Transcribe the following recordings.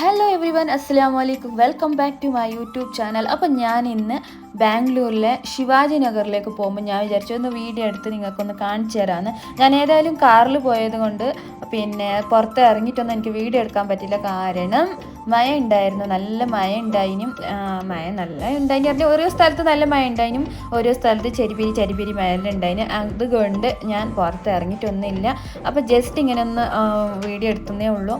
Hello everyone, അസ്സലാമലൈക്കും. Welcome back to my YouTube channel. അപ്പം ഞാൻ ഇന്ന് ബാംഗ്ലൂരിലെ ശിവാജി നഗറിലേക്ക് പോകുമ്പോൾ ഞാൻ വിചാരിച്ചു ഒന്ന് വീഡിയോ എടുത്ത് നിങ്ങൾക്കൊന്ന് കാണിച്ചു തരാമെന്ന്. ഞാൻ ഏതായാലും കാറിൽ പോയത് കൊണ്ട് പുറത്ത് ഇറങ്ങിയിട്ടൊന്നും എനിക്ക് വീഡിയോ എടുക്കാൻ പറ്റില്ല. കാരണം മഴ ഉണ്ടായിരുന്നു, നല്ല മഴ ഉണ്ടായിനും. മഴ നല്ല ഉണ്ടായിന് പറഞ്ഞാൽ ഓരോ സ്ഥലത്ത് നല്ല മഴ ഉണ്ടായിനും, ഓരോ സ്ഥലത്ത് ചെരിപിരി മഴയെല്ലാം ഉണ്ടായിന്. അതുകൊണ്ട് ഞാൻ പുറത്ത് ഇറങ്ങിയിട്ടൊന്നുമില്ല. അപ്പോൾ ജസ്റ്റ് ഇങ്ങനെ ഒന്ന് വീഡിയോ എടുത്തതേ ഉള്ളൂ.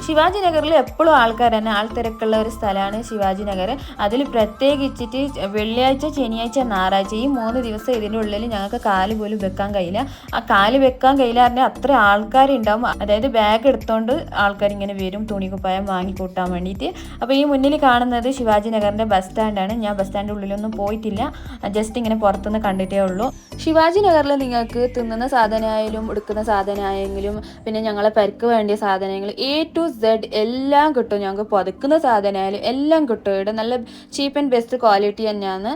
ശിവാജി നഗറിൽ എപ്പോഴും ആൾക്കാർ തന്നെ, ആൾത്തിരക്കുള്ള ഒരു സ്ഥലമാണ് ശിവാജി നഗർ. അതിൽ പ്രത്യേകിച്ചിട്ട് വെള്ളിയാഴ്ച, ശനിയാഴ്ച, ഞായറാഴ്ച ഈ 3 ദിവസം ഇതിൻ്റെ ഉള്ളിൽ ഞങ്ങൾക്ക് കാല് പോലും വെക്കാൻ കഴിയില്ല. ആ കാല് വെക്കാൻ കഴിയില്ല പറഞ്ഞാൽ അത്ര ആൾക്കാരുണ്ടാവും. അതായത് ബാഗ് എടുത്തുകൊണ്ട് ആൾക്കാർ ഇങ്ങനെ വരും തുണിക്കുപ്പായം വാങ്ങിക്കൂട്ടാൻ വേണ്ടിയിട്ട്. അപ്പോൾ ഈ മുന്നിൽ കാണുന്നത് ശിവാജി നഗറിൻ്റെ ബസ് സ്റ്റാൻഡാണ്. ഞാൻ ബസ് സ്റ്റാൻഡിൻ്റെ ഉള്ളിലൊന്നും പോയിട്ടില്ല, ജസ്റ്റ് ഇങ്ങനെ പുറത്തുനിന്ന് കണ്ടിട്ടേ ഉള്ളൂ. ശിവാജി നഗറിൽ നിങ്ങൾക്ക് തിന്നുന്ന സാധനമായാലും എടുക്കുന്ന സാധനമായെങ്കിലും പിന്നെ ഞങ്ങളെ പരിക്ക് വേണ്ടിയ സാധനങ്ങൾ A to Z എല്ലാം കിട്ടും. ഞങ്ങൾക്ക് പുതക്കുന്ന സാധനമായാലും എല്ലാം കിട്ടും. ഇവിടെ നല്ല ചീപ്പ് ആൻഡ് ബെസ്റ്റ് ക്വാളിറ്റി തന്നെയാണ്.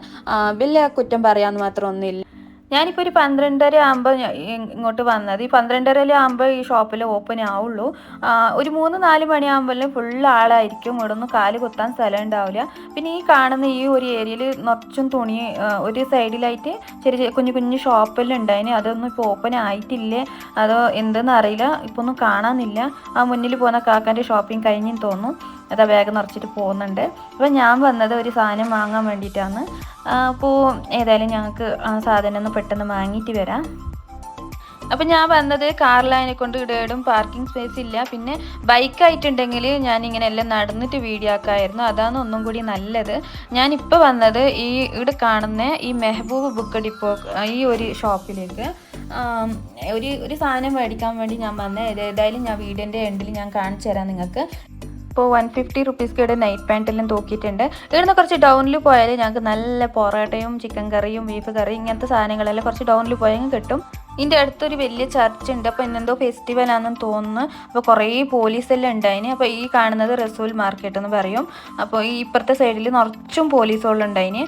വലിയ കുറ്റം പറയാമെന്ന് മാത്രം ഒന്നുമില്ല. ഞാനിപ്പോൾ ഒരു 12:30 ആകുമ്പോൾ ഇങ്ങോട്ട് വന്നത്. ഈ 12:30 ആകുമ്പോൾ ഈ ഷോപ്പിൽ ഓപ്പൺ ആവുള്ളൂ. ഒരു 3-4 മണിയാകുമ്പോൾ ഫുൾ ആളായിരിക്കും. ഇവിടെ ഒന്നും കാല് കുത്താൻ സ്ഥലം ഉണ്ടാവില്ല. പിന്നെ ഈ കാണുന്ന ഈ ഒരു ഏരിയയിൽ നിറച്ചും തുണി, ഒരു സൈഡിലായിട്ട് ചെറിയ കുഞ്ഞു ഷോപ്പെല്ലാം ഉണ്ടായിന്. അതൊന്നും ഇപ്പോൾ ഓപ്പൺ ആയിട്ടില്ലേ, അതോ എന്തെന്ന് അറിയില്ല, ഇപ്പോൾ ഒന്നും കാണാനില്ല. ആ മുന്നിൽ പോകുന്ന കാക്കാൻ്റെ ഷോപ്പിംഗ് കഴിഞ്ഞെന്ന് തോന്നുന്നു. അതാ ബാഗ് നിറച്ചിട്ട് പോകുന്നുണ്ട്. അപ്പോൾ ഞാൻ വന്നത് ഒരു സാധനം വാങ്ങാൻ വേണ്ടിയിട്ടാണ്. അപ്പോൾ ഏതായാലും ഞങ്ങൾക്ക് ആ സാധനം ഒന്ന് പെട്ടെന്ന് വാങ്ങിയിട്ട് വരാം. അപ്പം ഞാൻ വന്നത് കാറിലതിനെ കൊണ്ട് ഇടയിടും പാർക്കിംഗ് സ്പേസ് ഇല്ല. പിന്നെ ബൈക്കായിട്ടുണ്ടെങ്കിൽ ഞാനിങ്ങനെ എല്ലാം നടന്നിട്ട് വീഡിയോ ആക്കാമായിരുന്നു. അതാണ് ഒന്നും കൂടി നല്ലത്. ഞാനിപ്പോൾ വന്നത് ഇവിടെ കാണുന്ന ഈ മെഹബൂബ് ബുക്ക് ഡിപ്പോ ഈ ഒരു ഷോപ്പിലേക്ക് ഒരു സാധനം മേടിക്കാൻ വേണ്ടി ഞാൻ വന്നത്. ഏതായാലും ഞാൻ വീഡിയോൻ്റെ എൻഡിൽ ഞാൻ കാണിച്ചു തരാം നിങ്ങൾക്ക്. ഇപ്പോൾ 150 റുപ്പീസ്ക്ക് നൈറ്റ് പാൻറ്റെല്ലാം തൂക്കിയിട്ടുണ്ട്. ഇവിടുന്ന് കുറച്ച് ഡൗണിൽ പോയാൽ ഞങ്ങൾക്ക് നല്ല പൊറോട്ടയും ചിക്കൻ കറിയും ബീഫ് കറിയും ഇങ്ങനത്തെ സാധനങ്ങളെല്ലാം കുറച്ച് ഡൗണിൽ പോയാൽ കിട്ടും. ഇതിൻ്റെ അടുത്തൊരു വലിയ ചർച്ച് ഉണ്ട്. അപ്പോൾ ഇന്നെന്തോ ഫെസ്റ്റിവലാണെന്ന് തോന്നുന്നു. അപ്പോൾ കുറേ പോലീസെല്ലാം ഉണ്ടായിന്. അപ്പോൾ ഈ കാണുന്നത് റസൂൽ മാർക്കറ്റ് എന്ന് പറയും. അപ്പോൾ ഈ ഇപ്പുറത്തെ സൈഡിൽ നിറച്ചും പോലീസുകളുണ്ടായിന്.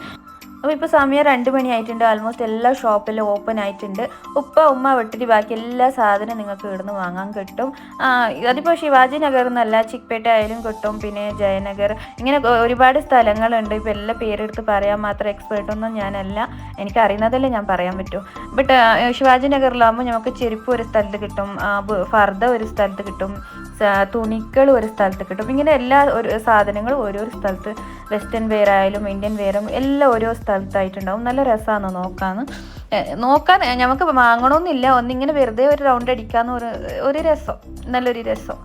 അപ്പോൾ ഇപ്പോൾ സമയം 2 മണി ആയിട്ടുണ്ട്. ആൾമോസ്റ്റ് എല്ലാ ഷോപ്പെല്ലാം ഓപ്പൺ ആയിട്ടുണ്ട്. ഉമ്മ വെട്ടിട്ട് ബാക്കി എല്ലാ സാധനവും നിങ്ങൾക്ക് ഇവിടുന്ന് വാങ്ങാൻ കിട്ടും. അതിപ്പോൾ ശിവാജി നഗർ എന്നല്ല, ചിക്പേട്ട ആയാലും കിട്ടും, പിന്നെ ജയനഗർ, ഇങ്ങനെ ഒരുപാട് സ്ഥലങ്ങളുണ്ട്. ഇപ്പോൾ എല്ലാ പേരെടുത്ത് പറയാൻ മാത്രം എക്സ്പേർട്ടൊന്നും ഞാനല്ല, എനിക്കറിയുന്നതല്ലേ ഞാൻ പറയാൻ പറ്റൂ. ബട്ട് ശിവാജി നഗറിലാകുമ്പോൾ നമുക്ക് ചെരുപ്പ് ഒരു സ്ഥലത്ത് കിട്ടും, ഫർദ ഒരു സ്ഥലത്ത് കിട്ടും, തുണികൾ ഒരു സ്ഥലത്ത് കിട്ടും. ഇങ്ങനെ എല്ലാ സാധനങ്ങളും ഓരോ സ്ഥലത്ത്, വെസ്റ്റേൺ വെയർ ആയാലും ഇന്ത്യൻ വെയറും എല്ലാം ഓരോ സ്ഥലത്തായിട്ടുണ്ടാവും. നല്ല രസമാണ് നോക്കാൻ. നമുക്ക് വാങ്ങണമെന്നില്ല, ഒന്നിങ്ങനെ വെറുതെ ഒരു റൗണ്ട് അടിക്കാമെന്ന് ഒരു രസം, നല്ലൊരു രസം.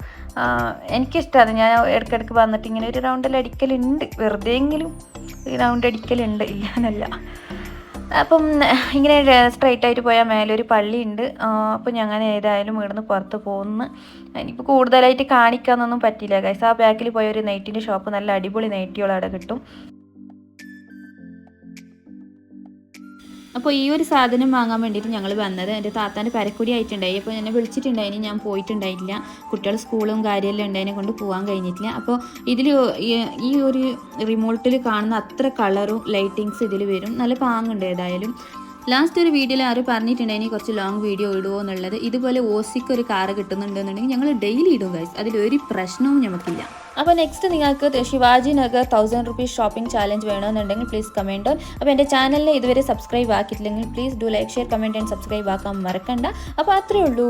എനിക്കിഷ്ടമാണ്. ഞാൻ ഇടയ്ക്കിടയ്ക്ക് വന്നിട്ട് ഇങ്ങനെ ഒരു റൗണ്ടെല്ലാം അടിക്കലുണ്ട്, വെറുതെ എങ്കിലും ഒരു റൗണ്ട് അടിക്കലുണ്ട്, ഇല്ലാന്നല്ല. അപ്പം ഇങ്ങനെ സ്ട്രൈറ്റ് ആയിട്ട് പോയാൽ മേലെ ഒരു പള്ളിയുണ്ട്. അപ്പോൾ ഞങ്ങൾ ഏതായാലും ഇവിടുന്ന് പുറത്ത് പോകുന്നു. എനിക്കിപ്പോൾ കൂടുതലായിട്ട് കാണിക്കാനൊന്നും പറ്റില്ല ഗൈസ്. ആ ബാക്കിൽ പോയ ഒരു നൈറ്റിൻ്റെ ഷോപ്പ്, നല്ല അടിപൊളി നൈറ്റികൾ അവിടെ കിട്ടും. അപ്പോൾ ഈ ഒരു സാധനം വാങ്ങാൻ വേണ്ടിയിട്ട് ഞങ്ങൾ വന്നത്. എൻ്റെ താത്താൻ്റെ പരക്കുടി ആയിട്ടുണ്ടായി. അപ്പോൾ എന്നെ വിളിച്ചിട്ടുണ്ടായിന്, ഞാൻ പോയിട്ടുണ്ടായിട്ടില്ല. കുട്ടികൾ സ്കൂളും കാര്യമെല്ലാം ഉണ്ടായതിനെ കൊണ്ട് പോകാൻ കഴിഞ്ഞിട്ടില്ല. അപ്പോൾ ഇതിൽ ഈ ഒരു റിമോട്ടിൽ കാണുന്ന അത്ര കളറും ലൈറ്റിങ്സ് ഇതിൽ വരും. നല്ല പാങ്ങുണ്ട്. ഏതായാലും ലാസ്റ്റ് ഒരു വീഡിയോയിൽ ആരും പറഞ്ഞിട്ടുണ്ടായിന് കുറച്ച് ലോങ് വീഡിയോ ഇടുമോ എന്നുള്ളത്. ഇതുപോലെ ഓസിക്ക് ഒരു കാറ് കിട്ടുന്നുണ്ടെന്നുണ്ടെങ്കിൽ ഞങ്ങൾ ഡെയിലി ഇടും ഗൈസ്, അതിലൊരു പ്രശ്നവും നമുക്കില്ല. അപ്പോൾ നെക്സ്റ്റ് നിങ്ങൾക്ക് Shivaji Nagar 1000 rupees shopping challenge വേണമെന്നുണ്ടെങ്കിൽ പ്ലീസ് കമൻറ്റ് ഓൺ. അപ്പോൾ എൻ്റെ ചാനലിനെ ഇതുവരെ സബ്സ്ക്രൈബ് ആക്കിയിട്ടില്ലെങ്കിൽ please do like, share, comment and subscribe ആക്കാൻ മറക്കണ്ട. അപ്പോൾ അത്രയേ ഉള്ളൂ.